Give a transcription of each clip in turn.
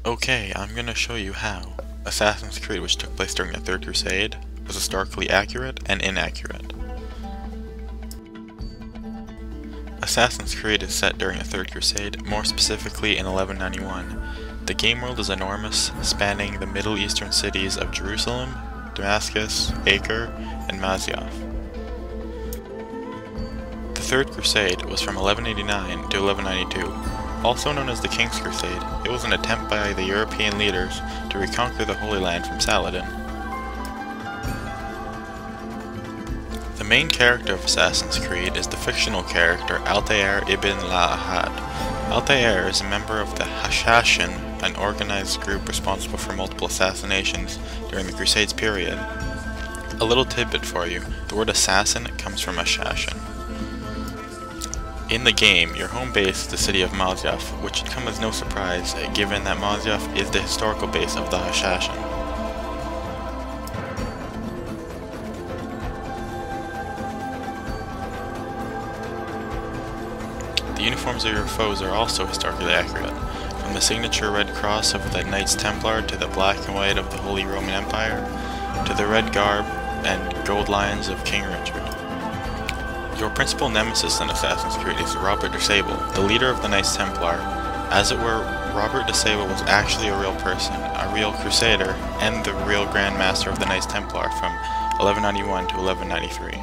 Okay, I'm gonna show you how Assassin's Creed, which took place during the Third Crusade, was historically accurate and inaccurate. Assassin's Creed is set during the Third Crusade, more specifically in 1191. The game world is enormous, spanning the Middle Eastern cities of Jerusalem, Damascus, Acre, and Masyaf. The Third Crusade was from 1189 to 1192. Also known as the King's Crusade, it was an attempt by the European leaders to reconquer the Holy Land from Saladin. The main character of Assassin's Creed is the fictional character Altair ibn la-Ahad. Altair is a member of the Hashashin, an organized group responsible for multiple assassinations during the Crusades period. A little tidbit for you, the word assassin comes from Hashashin. In the game, your home base is the city of Masyaf, which should come as no surprise, given that Masyaf is the historical base of the Hashashin. The uniforms of your foes are also historically accurate, from the signature red cross of the Knights Templar to the black and white of the Holy Roman Empire, to the red garb and gold lions of King Richard. Your principal nemesis in Assassin's Creed is Robert de Sable, the leader of the Knights Templar. As it were, Robert de Sable was actually a real person, a real crusader, and the real Grand Master of the Knights Templar from 1191 to 1193.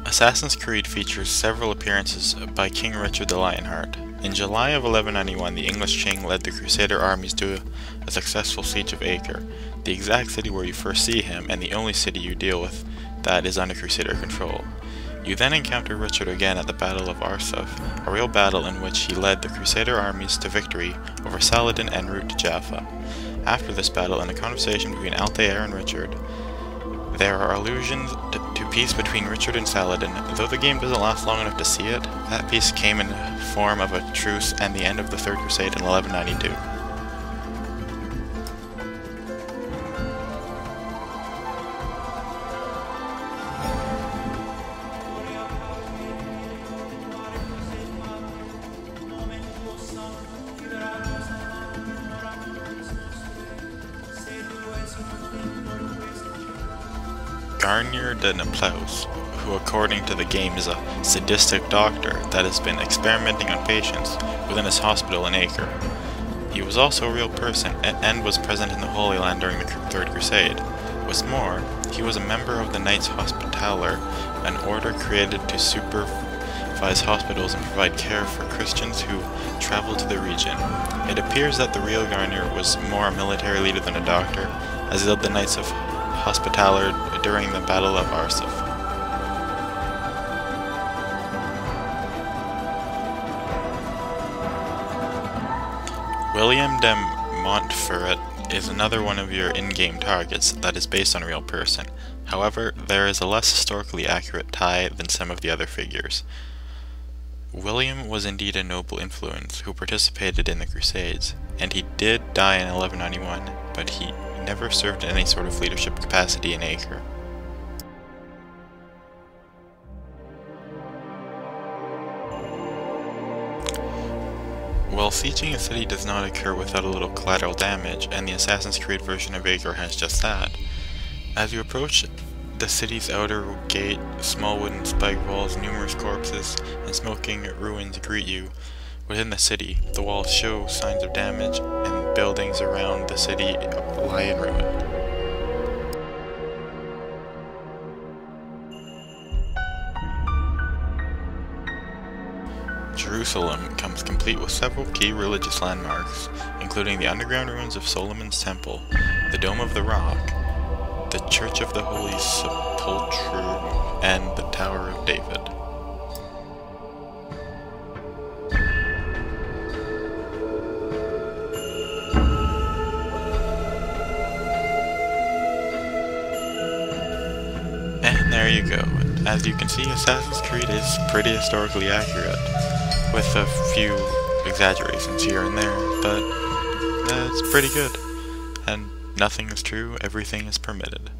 Assassin's Creed features several appearances by King Richard the Lionheart. In July of 1191, the English king led the Crusader armies to a successful siege of Acre, the exact city where you first see him and the only city you deal with that is under Crusader control. You then encounter Richard again at the Battle of Arsuf, a real battle in which he led the Crusader armies to victory over Saladin en route to Jaffa. After this battle and a conversation between Altair and Richard, there are allusions to peace between Richard and Saladin. Though the game doesn't last long enough to see it, that peace came in the form of a truce and the end of the Third Crusade in 1192. Garnier de Naples, who according to the game is a sadistic doctor that has been experimenting on patients within his hospital in Acre. He was also a real person and was present in the Holy Land during the Third Crusade. What's more, he was a member of the Knights Hospitaller, an order created to supervise hospitals and provide care for Christians who traveled to the region. It appears that the real Garnier was more a military leader than a doctor, as he led the Knights of Hospitaller during the Battle of Arsuf. William de Montferrat is another one of your in-game targets that is based on a real person. However, there is a less historically accurate tie than some of the other figures. William was indeed a noble influence who participated in the Crusades, and he did die in 1191, but he never served in any sort of leadership capacity in Acre. While sieging a city does not occur without a little collateral damage, and the Assassin's Creed version of Acre has just that, as you approach the city's outer gate, small wooden spike walls, numerous corpses, and smoking ruins greet you. Within the city, the walls show signs of damage, and buildings around the city lie in ruin. Jerusalem comes complete with several key religious landmarks, including the underground ruins of Solomon's Temple, the Dome of the Rock, the Church of the Holy Sepulchre, and the Tower of David. And there you go. As you can see, Assassin's Creed is pretty historically accurate, with a few exaggerations here and there, but it's pretty good. And Nothing is true, everything is permitted.